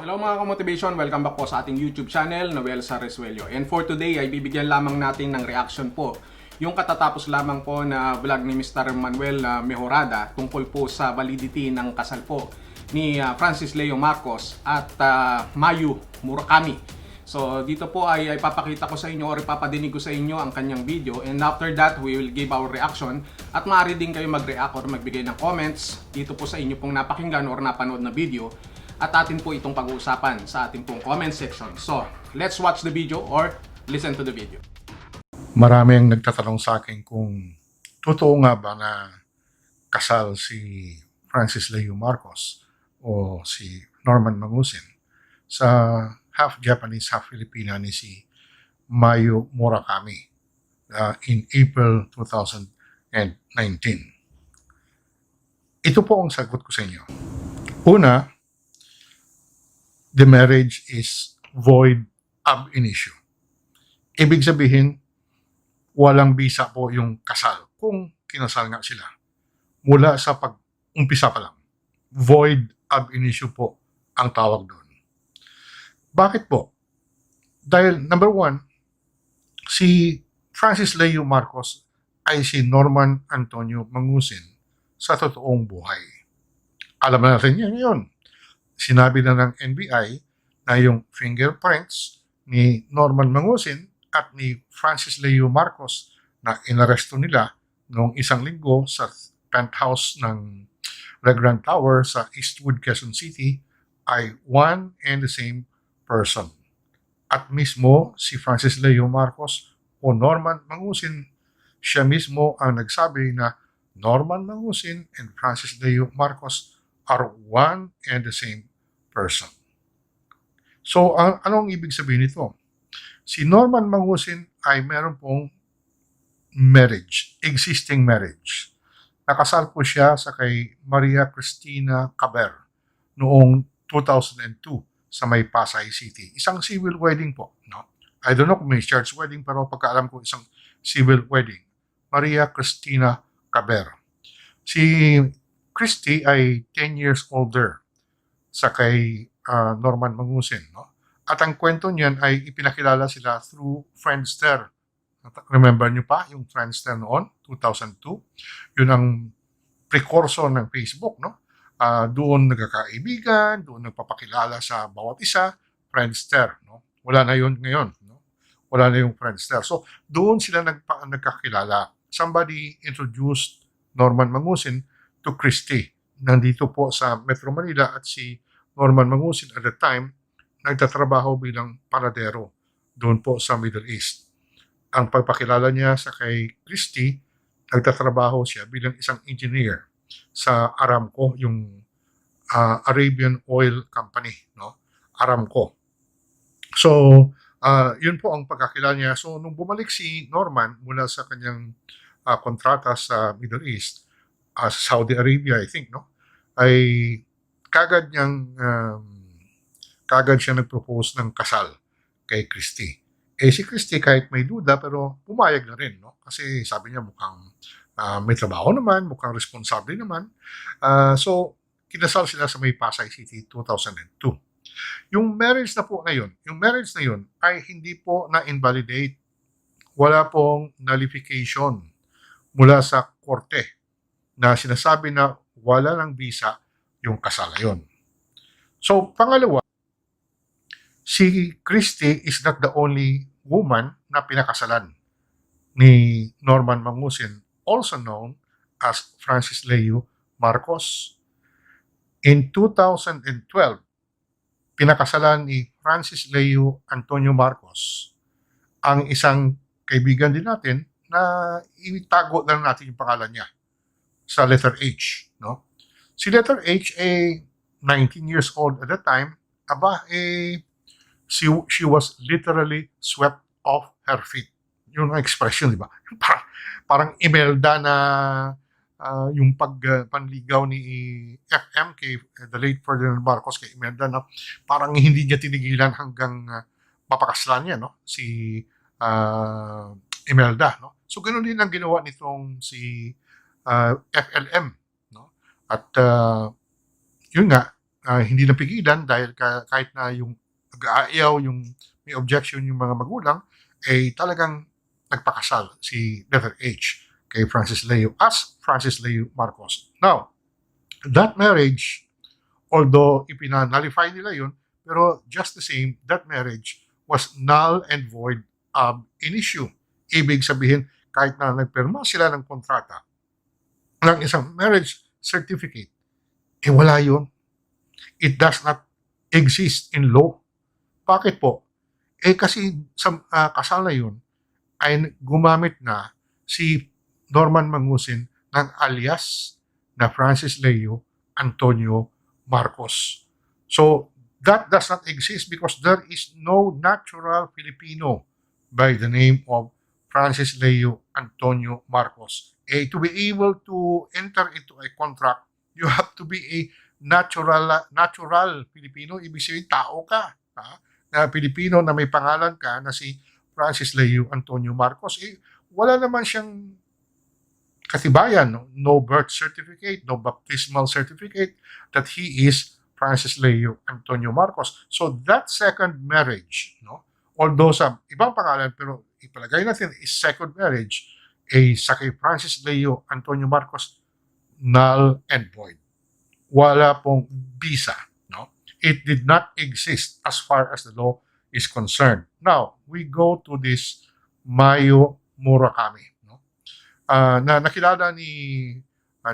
Hello mga kamotevation, welcome back po sa ating YouTube channel, Noel sa Resuello. And for today ay bibigyan lamang natin ng reaction po yung katatapos lamang po na vlog ni Mr. Manuel Mejorada tungkol po sa validity ng kasal po ni Francis Leo Marcos at Mayu Murakami. So dito po ay ipapakita ko sa inyo or ipapadinig ko sa inyo ang kanyang video, and after that we will give our reaction at maaari din kayo mag-react or magbigay ng comments dito po sa inyo pong napakinggan or napanood na video. At atin po itong pag-uusapan sa ating pong comment section. So, let's watch the video or listen to the video. Marami ang nagtatanong sa akin kung totoo nga ba na kasal si Francis Leo Marcos o si Norman Mangusin sa half Japanese, half Filipina ni si Mayu Murakami in April 2019. Ito po ang sagot ko sa inyo. Una, the marriage is void ab initio. Ibig sabihin, walang bisa po yung kasal kung kinasal nga sila. Mula sa pag-umpisa pa lang. Void ab initio po ang tawag doon. Bakit po? Dahil number one, si Francis Leo Marcos ay si Norman Antonio Mangusin sa totoong buhay. Alam na natin yan ngayon. Sinabi na ng NBI na yung fingerprints ni Norman Mangusin at ni Francis Leo Marcos na inaresto nila noong isang linggo sa penthouse ng Red Grand Tower sa Eastwood, Quezon City ay one and the same person. At mismo si Francis Leo Marcos o Norman Mangusin, siya mismo ang nagsabi na Norman Mangusin and Francis Leo Marcos are one and the same person. So, anong ibig sabihin nito? Si Norman Mangusin ay meron pong marriage, existing marriage. Nakasal po siya sa kay Maria Cristina Caber noong 2002 sa may Pasay City. Isang civil wedding po. No? I don't know kung may church wedding, pero pagkaalam ko isang civil wedding. Maria Cristina Caber. Si Christy ay 10 years older sa kay Norman Mangusin. No? At ang kwento niyan ay ipinakilala sila through Friendster. Remember niyo pa yung Friendster noon, 2002? Yun ang precursor ng Facebook. No? Doon nagkakaibigan, doon nagpapakilala sa bawat isa, Friendster. No? Wala na yun ngayon. No? Wala na yung Friendster. So doon sila nagkakilala. Somebody introduced Norman Mangusin to Christy. Nandito po sa Metro Manila at si Norman Mangusin at the time nagtatrabaho bilang panadero doon po sa Middle East. Ang pagpakilala niya sa kay Christy, nagtatrabaho siya bilang isang engineer sa Aramco, yung Arabian Oil Company, no? Aramco. So, yun po ang pagkakilala niya. So, nung bumalik si Norman mula sa kanyang kontrata sa Middle East, Saudi Arabia, I think, no? Ay kagad siya nag-propose ng kasal kay Christy. Si Christy kahit may duda pero pumayag na rin, no? Kasi sabi niya mukhang may trabaho naman, mukhang responsable naman. So kinasal sila sa may Pasay City 2002. Yung marriage na yun ay hindi po na-invalidate. Wala pong nullification mula sa korte na sinasabi na wala ng visa yung kasal na yun. So, pangalawa, si Christy is not the only woman na pinakasalan ni Norman Mangusin, also known as Francis Leo Marcos. In 2012, pinakasalan ni Francis Leo Antonio Marcos ang isang kaibigan din natin na itago lang natin yung pangalan niya sa letter H, no? Si letter H, 19 years old at the time, she was literally swept off her feet. Yun ang expression, di ba? Parang Imelda na yung panligaw ni FM kay the late Ferdinand Marcos kay Imelda, no? Parang hindi niya tinigilan hanggang mapakaslan niya, no? Si Imelda, no? So, ganoon din ang ginawa nitong si FLM, no? At yun nga, hindi napigilan dahil kahit na yung nag-aayaw, yung may objection yung mga magulang, talagang nagpakasal si letter H kay Francis Leo as Francis Leo Marcos. Now, that marriage, although ipina-nullify nila yun, pero just the same, that marriage was null and void ab initio. Ibig sabihin, kahit na nagpirma sila ng kontrata ng isang marriage certificate, wala yun. It does not exist in law. Bakit po? Kasi sa kasal na yun, ay gumamit na si Norman Mangusin ng alias na Francis Leo Antonio Marcos. So, that does not exist because there is no natural Filipino by the name of Francis Leo Antonio Marcos. To be able to enter into a contract, you have to be a natural Filipino. Ibig sabihin, tao ka. Na Pilipino na may pangalan ka na si Francis Leo Antonio Marcos. Wala naman siyang katibayan, no birth certificate, no baptismal certificate that he is Francis Leo Antonio Marcos. So that second marriage, although sa ibang pangalan, pero ipalagay natin is second marriage, sa kay Francis Leo Antonio Marcos, null and void. Wala pong visa. It did not exist as far as the law is concerned. Now, we go to this Mayu Murakami. Na nakilala ni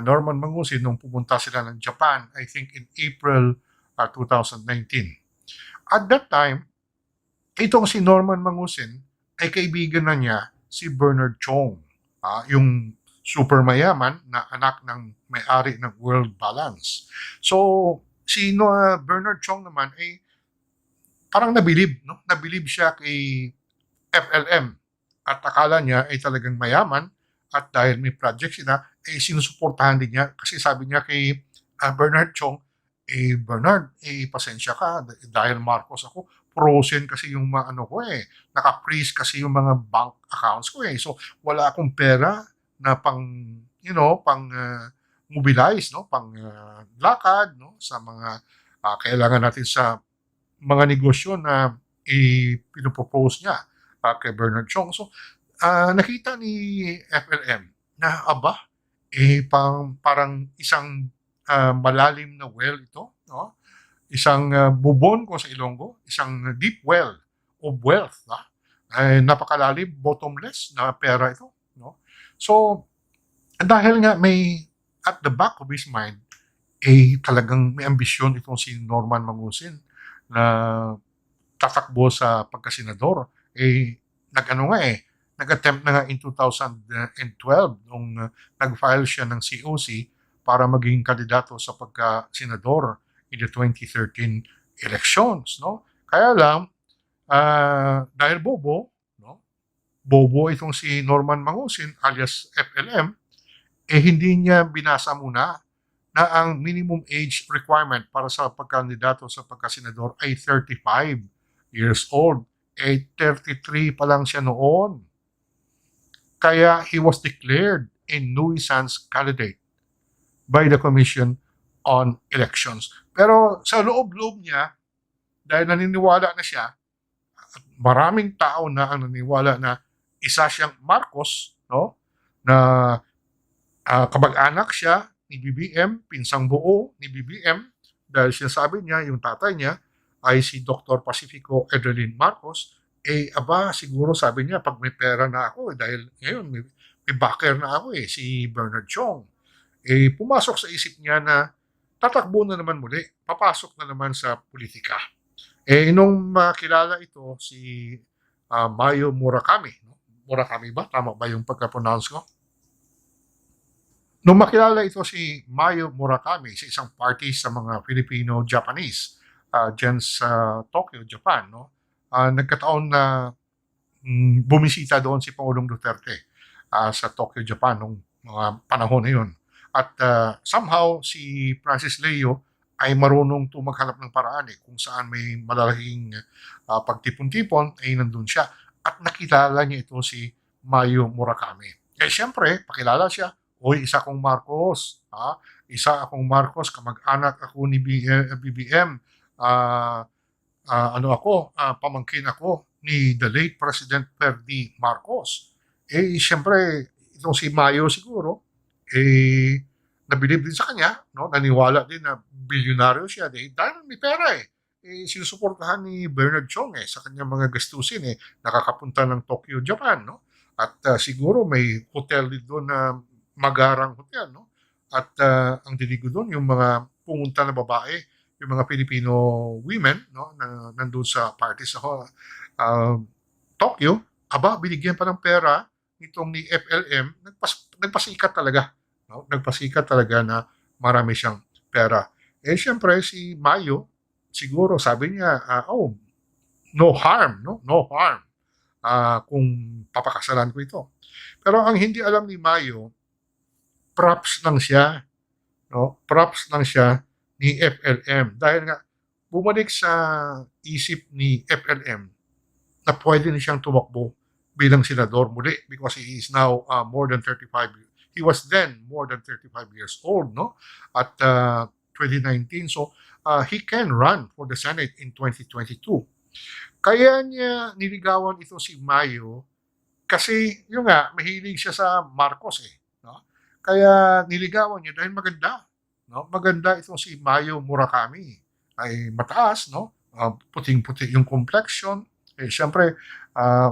Norman Mangusin nung pumunta sila ng Japan, I think in April 2019. At that time, itong si Norman Mangusin ay kaibigan na niya si Bernard Chong, yung super mayaman na anak ng may-ari ng World Balance. So, si Bernard Chong naman ay parang nabilib, Nabilib siya kay FLM at akala niya ay talagang mayaman at dahil may project sila, sinusuportahan din niya kasi sabi niya kay Bernard Chong, Bernard, pasensya ka dahil Marcos ako, frozen kasi yung mga ko naka-freeze kasi yung mga bank accounts ko So wala akong pera na pang mobilize, pang lakad, sa mga kailangan natin sa mga negosyo na pinopropose niya kay Bernard Chong. So, nakita ni FLM na parang isang malalim na well ito, isang bubon ko sa Ilonggo, isang deep well of wealth, napakalalim, bottomless na pera ito. So, dahil nga may at the back of his mind, talagang may ambisyon itong si Norman Mangusin na tatakbo sa pagkasenador. Nag-attempt na nga in 2012 nung nag-file siya ng COC para maging kandidato sa pagkasenador in the 2013 elections. Kaya lang, dahil bobo itong si Norman Mangusin alias FLM, hindi niya binasa muna na ang minimum age requirement para sa pagkandidato sa pagkasenador ay 35 years old. 33 pa lang siya noon. Kaya he was declared a nuisance candidate by the Commission on Elections. Pero sa loob-loob niya, dahil naniniwala na siya, at maraming tao na ang naniniwala na isa siyang Marcos, na kamag-anak siya ni BBM, pinsang buo ni BBM, dahil sinasabi niya, yung tatay niya ay si Dr. Pacifico Edelin Marcos, siguro sabi niya, pag may pera na ako, dahil ngayon may backer na ako si Bernard Chong, pumasok sa isip niya na tatakbo na naman muli, papasok na naman sa politika. Nung makilala ito si Mayu Murakami, Murakami ba? Tama ba yung pagka-pronounce ko? Nung makilala ito si Mayu Murakami sa isang party sa mga Filipino-Japanese dyan sa Tokyo, Japan, nagkataon na bumisita doon si Pangulong Duterte sa Tokyo, Japan nung mga panahon na yun. At somehow si Francis Leo ay marunong maghanap ng paraan kung saan may malalaking pagtipon-tipon ay nandun siya. At nakilala niya ito si Mayu Murakami. Siyempre, pakilala siya, isa kong Marcos. isa akong Marcos, kamag-anak ako ni BBM, pamangkin ako ni the late President Ferdy Marcos. Siyempre, itong si Mayo siguro, nabilib din sa kanya, no? Naniwala din na bilyonaryo siya dahil may pera sinusuportahan ni Bernard Chong sa kanyang mga gastusin nakakapunta ng Tokyo, Japan, no? At siguro may hotel din doon na magarang hotel, no? At ang diligo doon yung mga pumunta na babae, yung mga Filipino women, no, na nandoon sa party sa Tokyo, binigyan pa ng pera nitong ni FLM, nagpasikat talaga, no? Nagpasikat talaga na marami siyang pera. Siyempre si Mayo, siguro sabi niya, no harm, no? No harm kung papakasalan ko ito. Pero ang hindi alam ni Mayo, props lang siya, no? Props lang siya ni FLM dahil nga bumalik sa isip ni FLM na pwede na siyang tumakbo bilang senador muli because he is now more than 35. He was then more than 35 years old, no? At 2019, so he can run for the Senate in 2022. Kaya niya niligawan ito si Mayo kasi yung nga, mahilig siya sa Marcos no? Kaya niligawan niya dahil maganda, no? Maganda itong si Mayu Murakami. Ay mataas, no? Puting-puti yung complexion. Siyempre,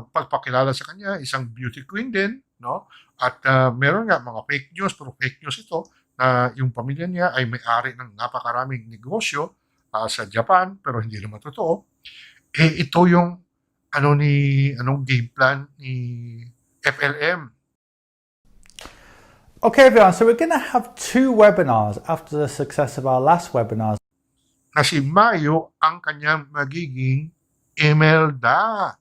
pagpakilala sa kanya, isang beauty queen din, no? At meron nga mga fake news, pero fake news ito, na yung pamilya niya ay may-ari ng napakaraming negosyo sa Japan, pero hindi naman totoo. Ito yung anong game plan ni FLM. Okay everyone, so we're going to have 2 webinars after the success of our last webinars. Na si Mayo ang kanyang magiging Imelda.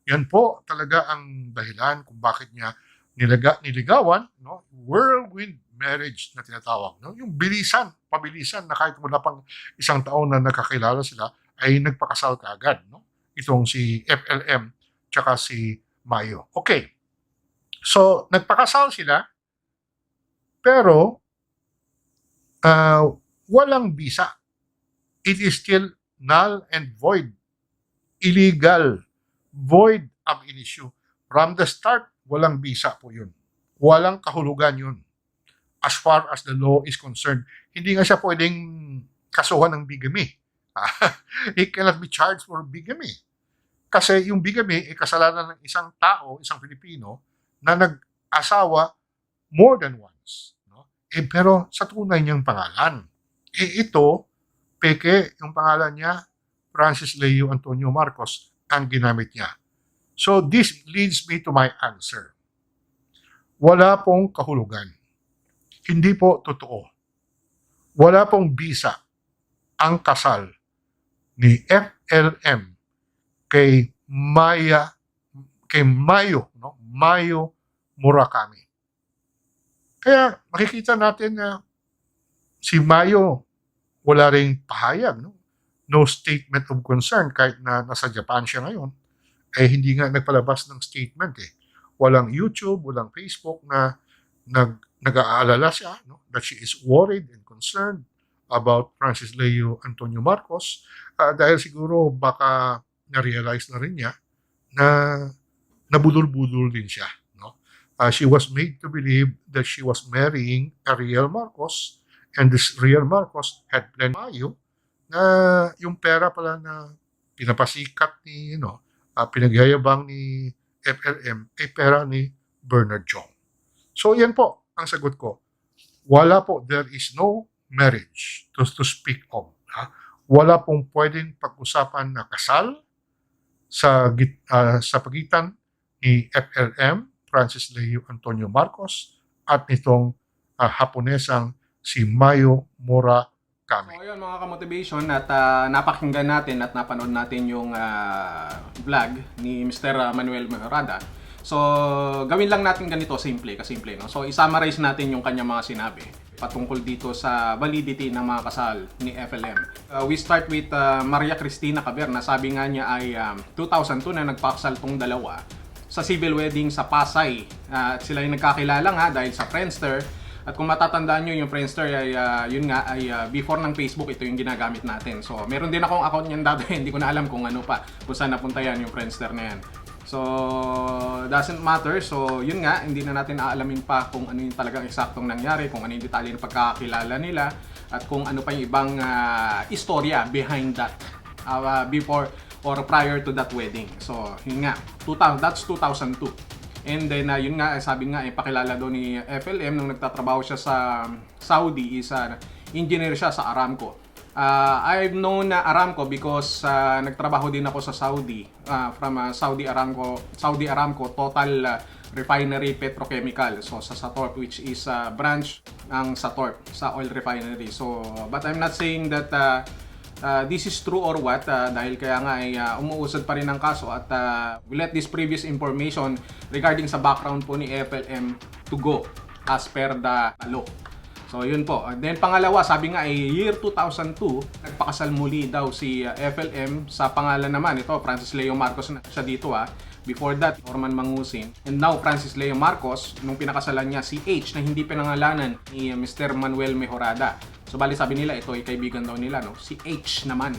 Yan po talaga ang dahilan kung bakit niya niligawan, no? Whirlwind marriage na tinatawag, no? Yung pabilisan na kahit wala pang isang taon na nakakilala sila ay nagpakasal kaagad, no? Itong si FLM tsaka si Mayo. Okay. So, nagpakasal sila pero walang bisa. It is still null and void. Illegal. Void ab initio. From the start, walang bisa po yun. Walang kahulugan yun. As far as the law is concerned, hindi nga siya pwedeng kasuhan ng bigamy. He cannot be charged for bigamy. Kasi yung bigamy ay kasalanan ng isang tao, isang Pilipino, na nag-asawa more than once. No? Pero sa tunay niyang pangalan. Ito, Peke, yung pangalan niya, Francis Leo Antonio Marcos, ang ginamit niya. So this leads me to my answer. Wala pong kahulugan. Hindi po totoo. Wala pong bisa ang kasal ni FLM kay Mayu, no? Mayu Murakami. Kaya makikita natin na si Mayu wala ring pahayag, no? No statement of concern kahit na nasa Japan siya ngayon. Hindi nga nagpalabas ng statement Walang YouTube, walang Facebook na nag-aalala siya, no? That she is worried and concerned about Francis Leo Antonio Marcos dahil siguro baka na-realize na rin niya na nabudol-budol din siya. No? She was made to believe that she was marrying a real Marcos and this real Marcos had planned Mayo na yung pera pala na pinapasikat ni, pinagyayabang ni FLM ay pera ni Bernard Chong. So yan po ang sagot ko. Wala po, there is no marriage to speak of. Wala pong pwedeng pag-usapan na kasal sa pagitan ni FLM, Francis Leo Antonio Marcos, at nitong Haponesang si Mayu Murakami. So ayun mga kamotivation, at napakinggan natin at napanood natin yung vlog ni Mr. Manuel Mejorada. So gawin lang natin ganito, kasimple. No? So i-summarize natin yung kanyang mga sinabi patungkol dito sa validity ng mga kasal ni FLM. We start with Maria Cristina Caberna. Sabi nga niya ay 2002 na nagpakasal tong dalawa sa civil wedding sa Pasay. Sila yung nagkakilala nga dahil sa Friendster. At kung matatandaan nyo, yung Friendster ay yun nga ay before ng Facebook, ito yung ginagamit natin. So meron din akong account niyan dati, hindi ko na alam kung ano pa, kung saan napunta yan yung Friendster na yan. So doesn't matter. So yun nga, hindi na natin aalamin pa kung ano yung talagang eksaktong nangyari, kung ano yung detalye ng pagkakakilala nila, at kung ano pa yung ibang istorya behind that before or prior to that wedding. So yun nga, that's 2002. And then yun nga, sabi nga, pakilala doon ni FLM nung nagtatrabaho siya sa Saudi, engineer siya sa Aramco. I've known Aramco because nagtrabaho din ako sa Saudi, from Saudi Aramco Total Refinery Petrochemical. So sa Satorp, which is branch ng Satorp sa oil refinery. So but I'm not saying that this is true or what, dahil kaya nga ay umuusad pa rin ang kaso, at we let this previous information regarding sa background po ni FLM to go as per the law. So yun po. And then pangalawa, sabi nga ay year 2002, nagpakasal muli daw si FLM sa pangalan naman. Ito, Francis Leo Marcos na siya dito Before that, Norman Mangusin. And now, Francis Leo Marcos, nung pinakasalan niya si H na hindi pinangalanan ni Mr. Manuel Mejorada. So bali sabi nila, ito ay kaibigan daw nila, no? Si H naman.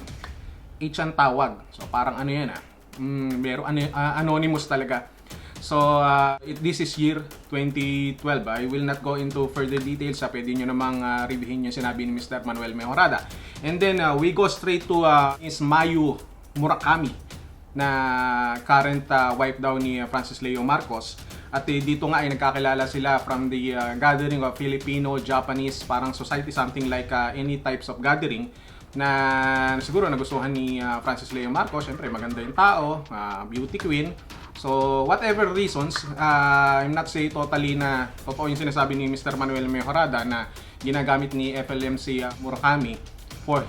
H ang tawag. So parang ano yan anonymous talaga. So this is year 2012. I will not go into further details. Pwede nyo namang reviewin yung sinabi ni Mr. Manuel Mejorada. And then we go straight to Miss Mayu Murakami, na current wife daw ni Francis Leo Marcos. At dito nga ay nagkakilala sila from the gathering of Filipino, Japanese, parang society, something like any types of gathering, na siguro nagustuhan ni Francis Leo Marcos. Siyempre maganda yung tao, beauty queen. So whatever reasons, I'm not say totally na totoo yung sinasabi ni Mr. Manuel Mejorada na ginagamit ni FLM si Murakami for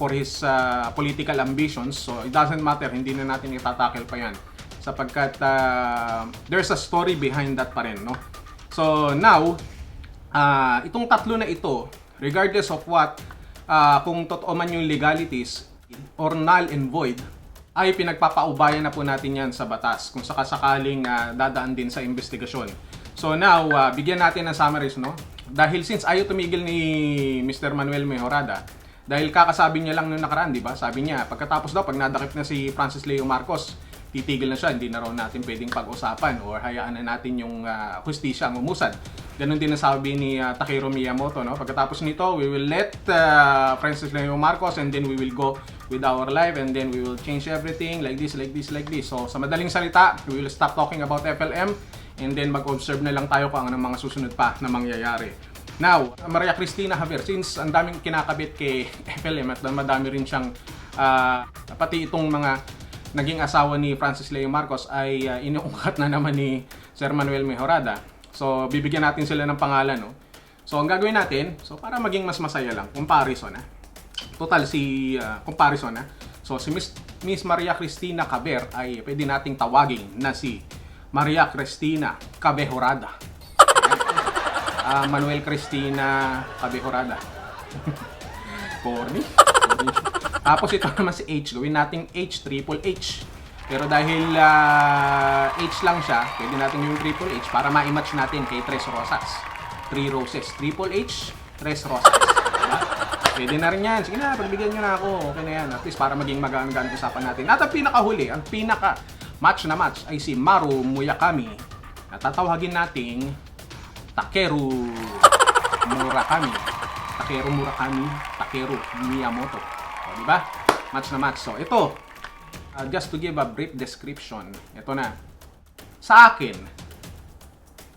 his political ambitions. So it doesn't matter, hindi na natin itatackle pa yan, sapagkat there's a story behind that pa rin, no? So now, itong tatlo na ito, regardless of what, kung totoo man yung legalities or null and void, ay pinagpapaubayan na po natin yan sa batas kung sakasakaling dadaan din sa investigasyon. So now, bigyan natin ng summaries, no? Dahil since ayaw tumigil ni Mr. Manuel Mejorada, dahil kakasabi niya lang nung nakaraan, di ba? Sabi niya, pagkatapos daw, pag nadakip na si Francis Leo Marcos, titigil na siya, hindi na raw natin pwedeng pag-usapan or hayaan na natin yung hustisya ang umusad. Ganon din ang sabi ni Takeru Miyamoto, no? Pagkatapos nito, we will let Francis Leo Marcos, and then we will go with our life, and then we will change everything like this, like this, like this. So sa madaling salita, we will stop talking about FLM, and then mag-observe na lang tayo kung ano mga susunod pa na mangyayari. Now, Maria Cristina Javier, since ang daming kinakabit kay FLM at madami rin siyang pati itong mga naging asawa ni Francis Leo Marcos ay inuungkat na naman ni Sir Manuel Mejorada. So bibigyan natin sila ng pangalan, no? So ang gagawin natin, so para maging mas masaya lang, comparison comparison. So si Miss Maria Cristina Javier ay pwede nating tawagin na si Maria Cristina Cabejorada. Manuel Cristina Cabejorada. Corny. Tapos ito naman si H. Gawin nating H, triple H. Pero dahil H lang siya, pwede natin yung triple H para ma-match natin kay Tres Rosas. 3 roses. Triple H, Tres Rosas. Diba? Pwede na rin yan. Sige na, pagbigyan nyo na ako. Okay na yan. At least para maging magaan-gaan usapan natin. At ang pinakahuli, ang pinaka-match na match ay si Mayu Murakami. Natatawagin nating Takeru Murakami. Takeru Miyamoto. O, diba? Match na match. So, ito. Just to give a brief description. Ito na. Sa akin,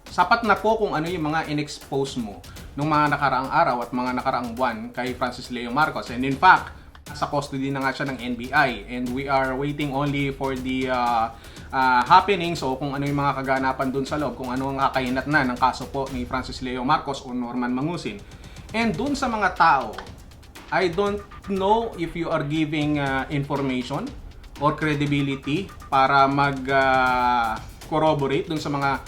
sapat na po kung ano yung mga in-expose mo nung mga nakaraang araw at mga nakaraang buwan kay Francis Leo Marcos. And in fact, sa custody na nga siya ng NBI. And we are waiting only for the happening. So kung ano yung mga kaganapan dun sa loob, kung ano ang kakahinat na ng kaso po ni Francis Leo Marcos o Norman Mangusin. And dun sa mga tao, I don't know if you are giving information or credibility para mag-corroborate dun sa mga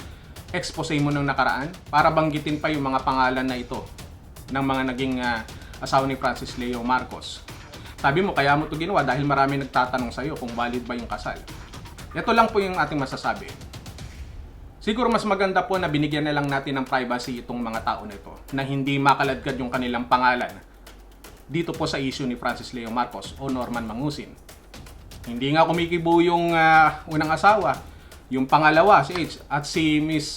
expose mo nung nakaraan, para banggitin pa yung mga pangalan na ito ng mga naging asawa ni Francis Leo Marcos. Sabi mo, kaya mo ito ginawa dahil marami nagtatanong sa'yo kung valid ba yung kasal. Ito lang po yung ating masasabi. Siguro mas maganda po na binigyan na lang natin ng privacy itong mga tao na ito, na hindi makaladkad yung kanilang pangalan dito po sa issue ni Francis Leo Marcos o Norman Mangusin. Hindi nga kumikibo yung unang asawa, yung pangalawa si H at si Miss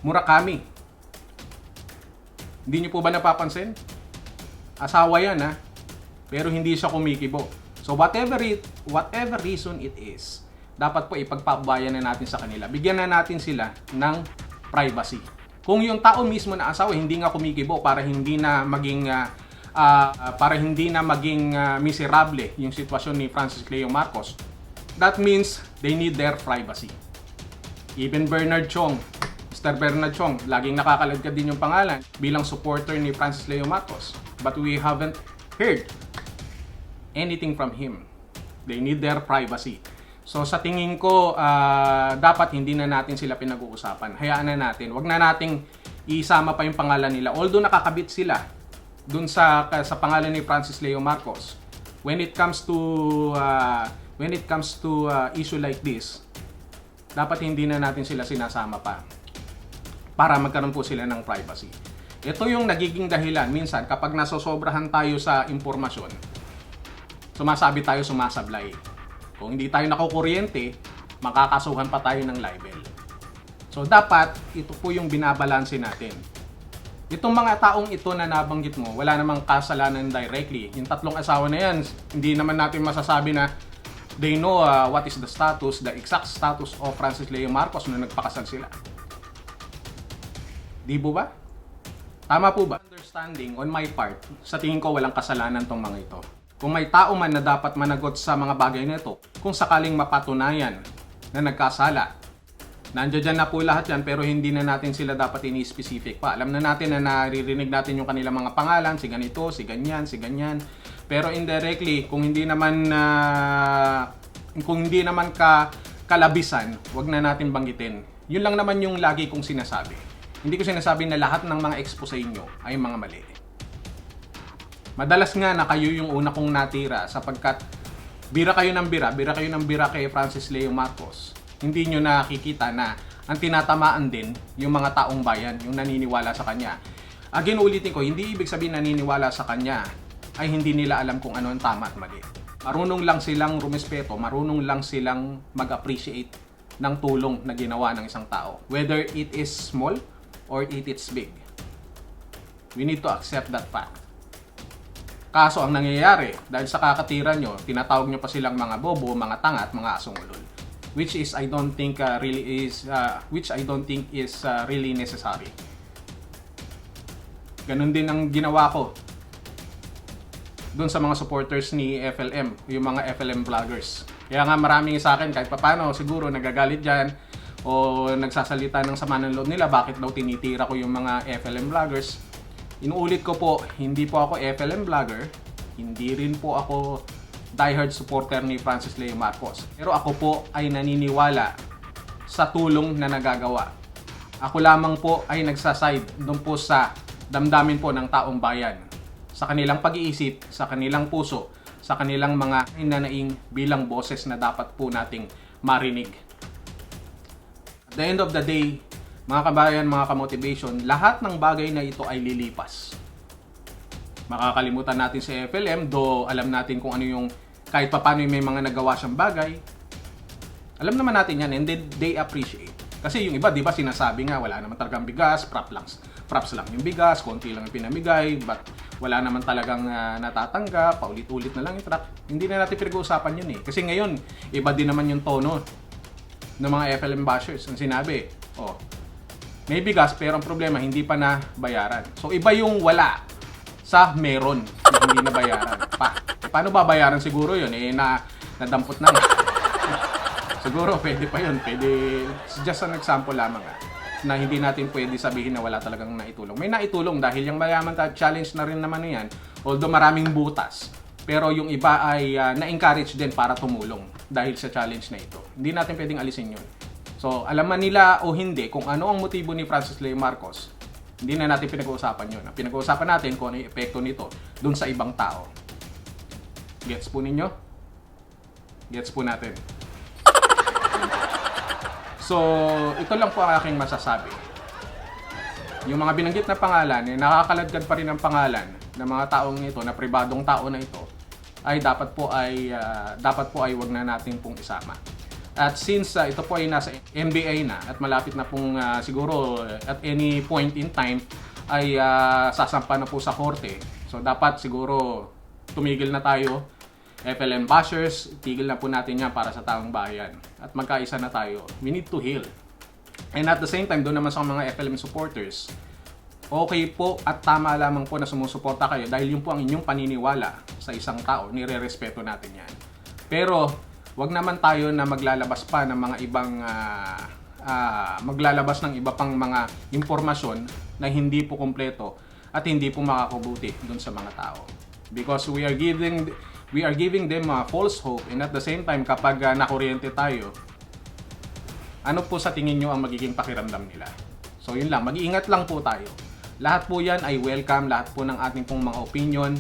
Murakami. Hindi niyo po ba napapansin? Asawa yan pero hindi siya kumikibo. So whatever reason it is, dapat po ipagpabayan na natin sa kanila. Bigyan na natin sila ng privacy. Kung yung tao mismo na asawa hindi nga kumikibo para hindi na maging miserable yung sitwasyon ni Francis Leo Marcos, that means they need their privacy. Even Mr. Bernard Chong, laging nakakaladkad din yung pangalan bilang supporter ni Francis Leo Marcos. But we haven't heard anything from him. They need their privacy. So sa tingin ko, dapat hindi na natin sila pinag-uusapan. Hayaan na natin. Huwag na nating isama pa yung pangalan nila. Although nakakabit sila dun sa pangalan ni Francis Leo Marcos. When it comes to issue like this, dapat hindi na natin sila sinasama pa para magkaroon po sila ng privacy. Ito yung nagiging dahilan minsan kapag nasosobrahan tayo sa impormasyon, sumasabi tayo sumasablay. Kung hindi tayo nakukuryente, makakasuhan pa tayo ng libel. So dapat ito po yung binabalanse natin. Itong mga taong ito na nabanggit mo, wala namang kasalanan directly. Yung tatlong asawa na yan, hindi naman natin masasabi na they know what is the exact status of Francis Leo Marcos nung nagpakasal sila. Di po ba? Tama po ba? Understanding on my part, sa tingin ko walang kasalanan tong mga ito. Kung may tao man na dapat managot sa mga bagay na ito, kung sakaling mapatunayan na nagkasala, nandiyan na po lahat yan pero hindi na natin sila dapat ini-specific pa. Alam na natin na naririnig natin yung kanilang mga pangalan, si ganito, si ganyan, si ganyan. Pero indirectly, kung hindi naman kalabisan, wag na natin banggitin. Yun lang naman yung lagi kong sinasabi. Hindi ko sinasabi na lahat ng mga expose nyo ay mga mali. Madalas nga na kayo yung una kong natira sapagkat bira kayo ng bira kay Francis Leo Marcos. Hindi nyo nakikita na ang tinatamaan din yung mga taong bayan, yung naniniwala sa kanya. Again, ulitin ko, hindi ibig sabihin naniniwala sa kanya ay hindi nila alam kung ano ang tama at mali. Marunong lang silang rumespeto, marunong lang silang mag-appreciate ng tulong na ginawa ng isang tao. Whether it is small or it is big. We need to accept that fact. Kaso ang nangyayari, dahil sa kakatira nyo, tinatawag nyo pa silang mga bobo, mga tanga at mga asong ulol. Which I don't think is really necessary. Ganun din ang ginawa ko doon sa mga supporters ni FLM, yung mga FLM vloggers. Kaya nga maraming sa akin kahit papano siguro nagagalit dyan o nagsasalita ng sama ng loob nila bakit daw tinitira ko yung mga FLM vloggers. Inuulit ko po, hindi po ako FLM vlogger, hindi rin po ako diehard supporter ni Francis Leo Marcos. Pero ako po ay naniniwala sa tulong na nagagawa. Ako lamang po ay nagsaside doon po sa damdamin po ng taong bayan. Sa kanilang pag-iisip, sa kanilang puso, sa kanilang mga hinanaing bilang boses na dapat po nating marinig. At the end of the day, mga kabayan, mga kamotivation, lahat ng bagay na ito ay lilipas. Makakalimutan natin si FLM, do alam natin kung ano yung kahit paano may mga nagawa siyang bagay. Alam naman natin yan and they appreciate. Kasi yung iba, di ba, sinasabi nga, wala naman talagang bigas, props lang yung bigas, konti lang yung pinamigay, but wala naman talagang natatanggap, paulit-ulit na lang yung truck. Hindi na natin pinag-uusapan yun eh. Kasi ngayon, iba din naman yung tono ng mga FLM bashers. Ang sinabi, may bigas pero ang problema hindi pa na bayaran. So iba yung wala sa meron na hindi na bayaran pa. Paano babayaran siguro yun? Nadampot na. Siguro pwede pa yun. Pwede, just an example lamang na hindi natin pwede sabihin na wala talagang naitulong. May naitulong dahil yung mayaman challenge na rin naman yan. Although maraming butas. Pero yung iba ay na-encourage din para tumulong dahil sa challenge na ito. Hindi natin pwedeng alisin yun. So, alam man nila o hindi kung ano ang motibo ni Francis Leo Marcos, hindi na natin pinag-uusapan yun. Ang pinag-uusapan natin kung ano yung epekto nito dun sa ibang tao. Gets po ninyo? Gets po natin. So, ito lang po ang aking masasabi. Yung mga binanggit na pangalan, nakakaladkad pa rin ang pangalan ng mga taong ito, na pribadong tao na ito, ay dapat po ay wag na natin pong isama. At since ito po ay nasa NBA na at malapit na pong siguro at any point in time ay sasampa na po sa korte. So dapat siguro tumigil na tayo. FLM bashers, tigil na po natin yan para sa taong bayan. At magkaisa na tayo. We need to heal. And at the same time, doon naman sa mga FLM supporters, okay po at tama lamang po na sumusuporta kayo dahil yun po ang inyong paniniwala sa isang tao. Nire-respeto natin yan. Pero, wag naman tayo na maglalabas pa ng mga ibang maglalabas ng iba pang mga impormasyon na hindi po kumpleto at hindi po makakabuti doon sa mga tao. Because we are giving them false hope, and at the same time, kapag nakuryente tayo, ano po sa tingin nyo ang magiging pakiramdam nila? So yun lang, mag-iingat lang po tayo. Lahat po yan ay welcome, lahat po ng ating pong mga opinion,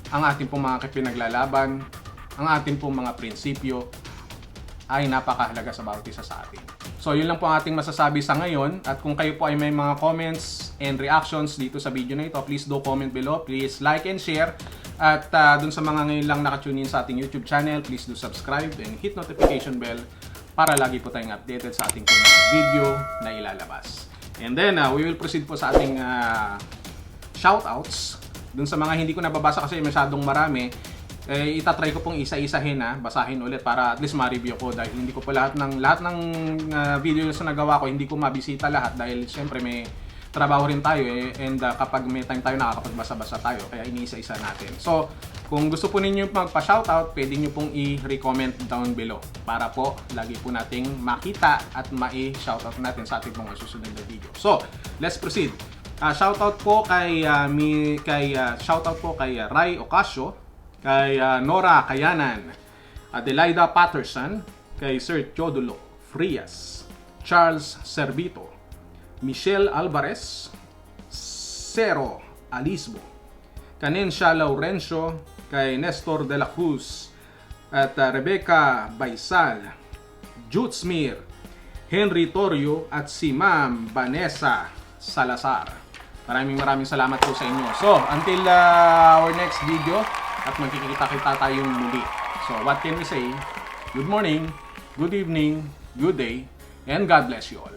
ang ating pong mga pinaglalaban, ang ating pong mga prinsipyo ay napakahalaga sa bawat isa sa atin. So yun lang po ang ating masasabi sa ngayon, at kung kayo po ay may mga comments and reactions dito sa video na ito, please do comment below, please like and share. At dun sa mga ngayon lang nakatune in sa ating YouTube channel, please do subscribe and hit notification bell para lagi po tayong updated sa ating mga video na ilalabas. And then, we will proceed po sa ating shoutouts. Dun sa mga hindi ko nababasa kasi masyadong marami, itatry ko pong isa-isahin basahin ulit para at least ma-review ko, dahil hindi ko po lahat ng videos na nagawa ko, hindi ko mabisita lahat dahil syempre may trabaho rin tayo and kapag may time tayo nakakapagbasa-basa tayo, kaya iniisa-isa natin. So, kung gusto po ninyo magpa-shoutout, pwede nyo pong i-recommend down below para po lagi po nating makita at mai-shoutout natin sa ating mga susunod na video. So, let's proceed. Shoutout po kay Ray Ocasio, kay Nora Kayanan, Adelaida Patterson, kay Sir Teodulo Frias, Charles Servito, Michelle Alvarez, Cero Alisbo, Kanensha Laurencio, kay Nestor de la Cruz, at Rebecca Baisal, Jutsmir, Henry Torio, at si Ma'am Vanessa Salazar. Maraming salamat po sa inyo. So, until our next video, at magkikita-kita tayong muli. So, what can we say? Good morning, good evening, good day, and God bless you all.